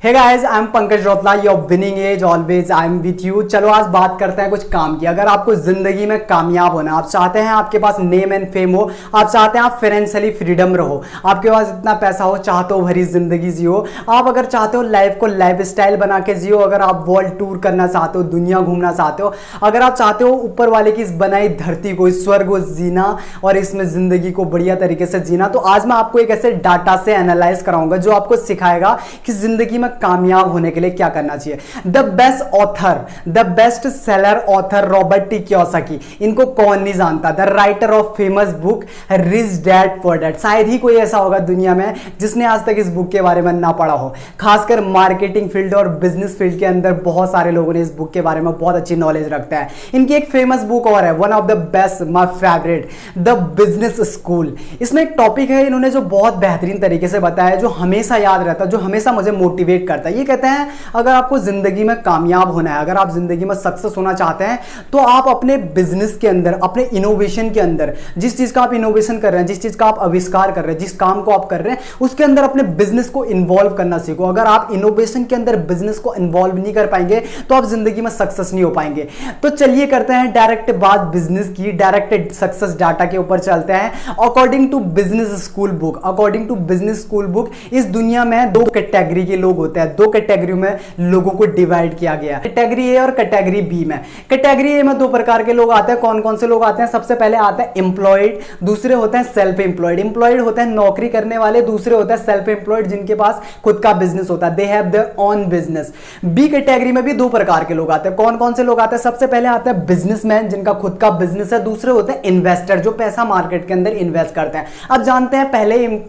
Hey guys, I am Pankaj Rautela, your winning edge always I am with you. चलो आज बात करते हैं कुछ काम की। अगर आपको जिंदगी में कामयाब होना, आप चाहते हैं आपके पास नेम एंड फेम हो, आप चाहते हैं आप फाइनेंशियली फ्रीडम रहो, आपके पास इतना पैसा हो, चाहते हो भरी जिंदगी जियो, आप अगर चाहते हो लाइफ को लाइफ स्टाइल बना के जियो, अगर आप वर्ल्ड टूर करना चाहते हो, दुनिया घूमना चाहते हो, अगर आप चाहते हो ऊपर वाले की इस बनाई धरती को, इस स्वर्ग को जीना और इसमें जिंदगी को बढ़िया तरीके से जीना, तो आज मैं आपको एक ऐसे डाटा से एनालाइज कराऊंगा जो आपको सिखाएगा कि जिंदगी में कामयाब होने के लिए क्या करना चाहिए। The best author, the best seller author Robert T Kiyosaki, इनको कौन नहीं जानता। The writer of famous book rich dad poor dad, शायद ही कोई ऐसा होगा दुनिया में जिसने आज तक इस बुक के बारे में ना पढ़ा हो। खासकर मार्केटिंग फील्ड और बिजनेस फील्ड के अंदर बहुत सारे लोगों ने इस बुक के बारे में बहुत अच्छी नॉलेज रखते हैं। इनकी एक फेमस बुक और है, one of the best, my favourite, the business school. इसमें एक टॉपिक है इन्होंने जो बहुत बेहतरीन तरीके से बताया, जो हमेशा याद रहता है, जो हमेशा मुझे मोटिवेट करता है। ये कहते हैं अगर आपको जिंदगी में कामयाब होना है, अगर आप जिंदगी में सक्सेस होना चाहते हैं, तो आप अपने बिजनेस के अंदर, अपने इनोवेशन के अंदर, जिस चीज का आप इनोवेशन कर रहे हैं, जिस चीज का आप आविष्कार कर रहे हैं, जिस काम को आप कर रहे हैं, उसके अंदर अपने बिजनेस को इन्वॉल्व करना सीखो। अगर आप इनोवेशन के अंदर बिजनेस को इन्वॉल्व नहीं कर पाएंगे तो आप जिंदगी में सक्सेस नहीं हो पाएंगे। तो चलिए करते हैं डायरेक्ट बात बिजनेस की, डायरेक्ट सक्सेस डाटा के ऊपर चलते हैं। According to business school book, according to business school book, इस दुनिया में दो कैटेगरी के लोग होते हैं। दो कैटेगरी में लोगों को डिवाइड किया गया, कैटेगरी ए और कैटेगरी बी में। कैटेगरी ए में दो प्रकार के लोग आते हैं। कौन कौन से लोग आते हैं? सबसे पहले आते हैं एम्प्लॉयड, दूसरे होते हैं सेल्फ एम्प्लॉयड। एम्प्लॉयड होते हैं नौकरी करने वाले, दूसरे होते हैं सेल्फ एम्प्लॉयड जिनके पास खुद का बिजनेस होता है, they have their own business. B category में भी दो प्रकार के लोग आते हैं। कौन कौन से लोग आते हैं? सबसे पहले आते हैं बिजनेसमैन जिनका खुद का बिजनेस है, दूसरे होते हैं इन्वेस्टर जो पैसा मार्केट के अंदर इन्वेस्ट करते हैं। अब जानते हैं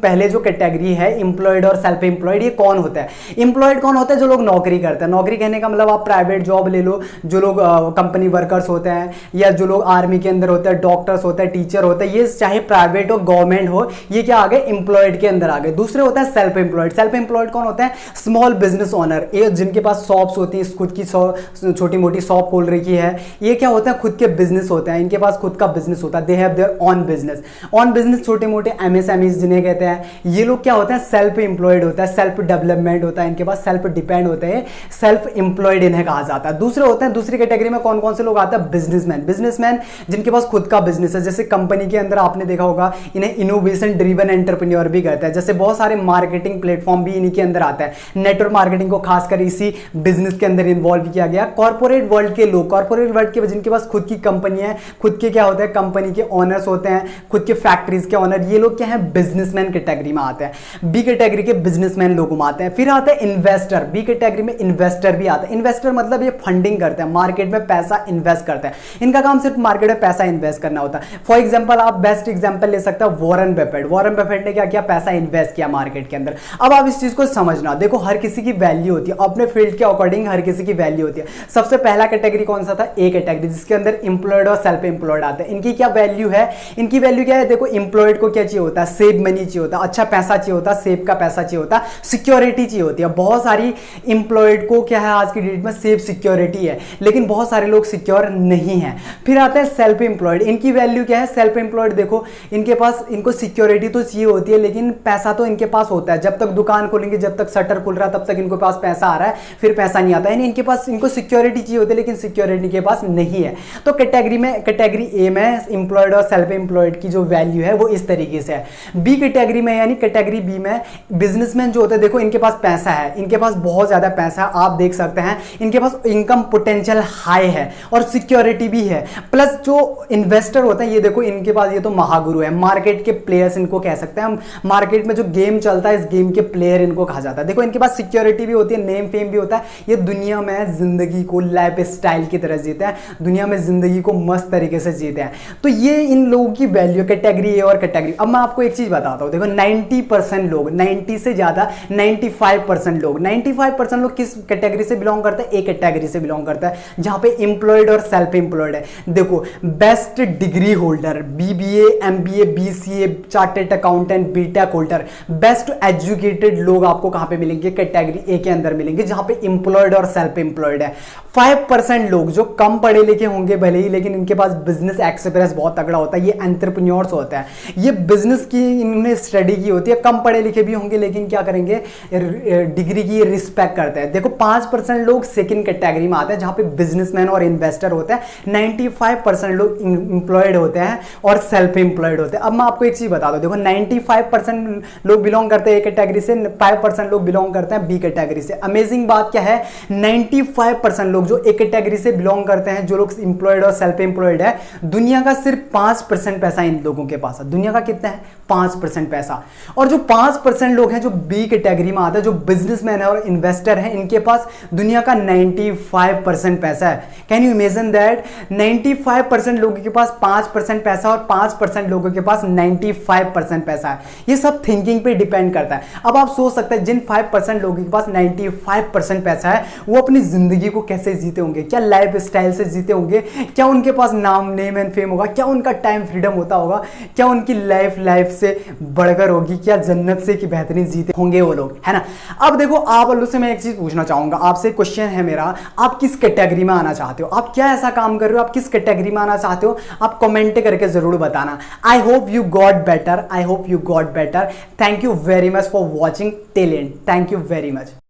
पहले जो कैटेगरी है एम्प्लॉयड और सेल्फ एम्प्लॉयड, ये कौन होता है? एम्प्लॉयड कौन होता है? जो लोग नौकरी करते हैं। नौकरी कहने का मतलब आप प्राइवेट जॉब ले लो, जो लोग कंपनी वर्कर्स होते हैं, या जो लोग आर्मी के अंदर होते हैं, डॉक्टर्स होते हैं, टीचर होते हैं, ये चाहे प्राइवेट हो गवर्नमेंट हो, ये क्या आ गए? एम्प्लॉयड के अंदर आ गए। दूसरे होता है सेल्फ एम्प्लॉयड। सेल्फ एम्प्लॉयड कौन होता है? स्मॉल बिजनेस ओनर, ये जिनके पास शॉप्स होती हैं, खुद की छोटी मोटी शॉप खोल रखी है, ये क्या होता है? खुद के बिजनेस होते हैं, इनके पास खुद का बिजनेस होता है, they have there on business. On business छोटे मोटे एमएसएमईज जिन्हें कहते हैं, ये लोग क्या होते हैं? सेल्फ एम्प्लॉयड होता है, सेल्फ डेवलपमेंट होता है, इनके पास सेल्फ डिपेंड होते हैं, सेल्फ एम्प्लॉयड इन्हें कहा जाता है। दूसरे होते हैं, दूसरी कैटेगरी में कौन कौन से लोग आते हैं? बिजनेसमैन। बिजनेसमैन जिनके पास खुद का बिजनेस है, जैसे कंपनी के अंदर आपने देखा होगा इन्हें इनोवेशन ड्रिवन एंटरप्रेन्योर भी कहते हैं। जैसे बहुत सारे मार्केटिंग प्लेटफॉर्म भी इन्हीं के अंदर आता है। नेटवर्क मार्केटिंग को खासकर इसी बिजनेस के अंदर इन्वॉल्व किया गया। कॉर्पोरेट वर्ल्ड के लोग, कॉर्पोरेट वर्ल्ड के जिनके पास खुद की कंपनी है, खुद के क्या होते हैं? कंपनी के ओनर्स होते हैं, खुद के फैक्ट्रीज के ओनर, ये लोग क्या है? बिजनेसमैन कैटेगरी में आते हैं। बी कैटेगरी के बिजनेसमैन लोगों में आते हैं। फिर आते हैं इन्वेस्टर। बी कैटेगरी में इन्वेस्टर भी आता है। इन्वेस्टर मतलब ये फंडिंग करते हैं, मार्केट में पैसा इन्वेस्ट करते हैं। इनका काम सिर्फ मार्केट में पैसा इन्वेस्ट करना होता है। फॉर एग्जांपल आप बेस्ट एग्जांपल ले सकते हो वॉरेन बफेट। वॉरेन बफेट ने क्या किया? पैसा इन्वेस्ट किया मार्केट के अंदर। अब आप इस चीज को समझना, देखो हर किसी की वैल्यू होती है, अपने फील्ड के अकॉर्डिंग हर किसी की वैल्यू होती है। सबसे पहला कैटेगरी कौन सा था? ए कैटेगरी, जिसके अंदर एम्प्लॉयड और सेल्फ एम्प्लॉयड आते हैं। इनकी क्या वैल्यू है? इनकी वैल्यू क्या है? देखो एम्प्लॉयड को क्या चाहिए होता है? सेव मनी चाहिए होता है, अच्छा पैसा चाहिए होता है, सेव का पैसा चाहिए होता है, सिक्योरिटी चाहिए होती है। बहुत सारी एम्प्लॉयड को क्या है आज की डेट में? सेव सिक्योरिटी है, लेकिन बहुत सारे लोग सिक्योर नहीं है। फिर आता है सेल्फ एम्प्लॉयड। इनकी वैल्यू क्या है? सेल्फ एम्प्लॉयड देखो इनके पास, इनको सिक्योरिटी तो चाहिए होती है, लेकिन पैसा तो इनके पास होता है। जब तक दुकान खोलेंगे, जब तक शटर खुल रहा है, तब तक इनके पास पैसा आ रहा है, फिर पैसा नहीं आता है। इनके पास, इनको सिक्योरिटी चाहिए होती है, लेकिन सिक्योरिटी के पास नहीं है। तो कैटेगरी ए में एम्प्लॉयड और सेल्फ एम्प्लॉयड की जो वैल्यू है वो इस तरीके से है। बी कैटेगरी में यानी कैटेगरी बी में बिजनेसमैन जो होते हैं, देखो इनके पास पैसा है, इनके पास बहुत ज्यादा पैसा है, आप देख सकते हैं इनके पास इनकम पोटेंशियल हाई है और सिक्योरिटी भी है। प्लस जो इन्वेस्टर होते हैं, ये देखो इनके पास, ये तो महागुरु है, मार्केट के प्लेयर्स इनको कह सकते हैं हम। मार्केट में जो गेम चलता है, इस गेम के प्लेयर इनको कहा जाता है। देखो इनके पास सिक्योरिटी भी होती है, नेम फेम भी होता है। ये दुनिया में जिंदगी को लाइफ स्टाइल की तरह जीते हैं, दुनिया में जिंदगी को मस्त तरीके से जीते हैं। तो ये इन लोगों की वैल्यू कैटेगरी ए और कैटेगरी। अब मैं आपको एक चीज बताता हूं, देखो 90% लोग, 90 से ज्यादा 95% लोग, 95% लोग किस कैटेगरी से बिलोंग करते हैं? ए कैटेगरी से बिलोंग करता है, जहां पे एम्प्लॉयड और सेल्फ एम्प्लॉयड है। देखो best degree holder, BBA, MBA, BCA, chartered accountant, BTech holder, best educated लोग आपको कहां पे मिलेंगे? कैटेगरी ए के अंदर मिलेंगे, जहां पे एम्प्लॉयड और सेल्फ एम्प्लॉयड है। 5% लोग जो कम पढ़े लिखे होंगे भले ही, लेकिन इनके पास बिजनेस एक्सपीरियंस बहुत तगड़ा होता है, ये एंटरप्रेन्योर्स होता है, ये बिजनेस की इन्होंने स्टडी की होती है। कम पढ़े लिखे भी होंगे, लेकिन क्या करेंगे? डिग्री की रिस्पेक्ट करते हैं। देखो 5% लोग सेकंड कैटेगरी में आते हैं जहां पे बिजनेसमैन और इन्वेस्टर होते हैं, 95% लोग एम्प्लॉयड होते हैं और सेल्फ एम्प्लॉयड होते हैं। अब मैं आपको एक चीज बता दूं, देखो 95% लोग बिलोंग करते हैं ए कैटेगरी से, 5% लोग बिलोंग करते हैं बी कैटेगरी से। अमेजिंग बात क्या है, 95% लोग जो ए कैटेगरी से बिलोंग करते हैं, जो लोग एम्प्लॉयड और सेल्फ एम्प्लॉयड है, दुनिया का सिर्फ 5% पैसा इन लोगों के पास है। दुनिया का कितना है? 5% पैसा। और जो 5% लोग हैं जो बी कैटेगरी में आते हैं, जो बिजनेसमैन है और इन्वेस्टर हैं, इनके पास दुनिया का 95% पैसा है। Can you imagine that? 95% लोगों के पास 5% पैसा और 5% लोगों के पास 95% पैसा है। ये सब थिंकिंग पे डिपेंड करता है। अब आप सोच सकते हैं जिन 5% लोगों के पास 95% पैसा है, वो अपनी जिंदगी को कैसे जीते होंगे, क्या लाइफ स्टाइल से जीते होंगे, क्या उनके पास नेम एंड फेम होगा, क्या उनका टाइम फ्रीडम होता होगा, क्या उनकी लाइफ से बढ़कर होगी, क्या जन्नत से की बेहतरीन जीते होंगे वो लोग, है ना। अब देखो आप अल्लू से मैं एक चीज पूछना चाहूंगा, आपसे क्वेश्चन है मेरा, आप किस कैटेगरी में आना चाहते हो? आप क्या ऐसा काम कर रहे हो, आप किस कैटेगरी में आना चाहते हो? आप कमेंट करके जरूर बताना। I hope you got better, I hope you got better. Thank you very much for watching till and. Thank you very much.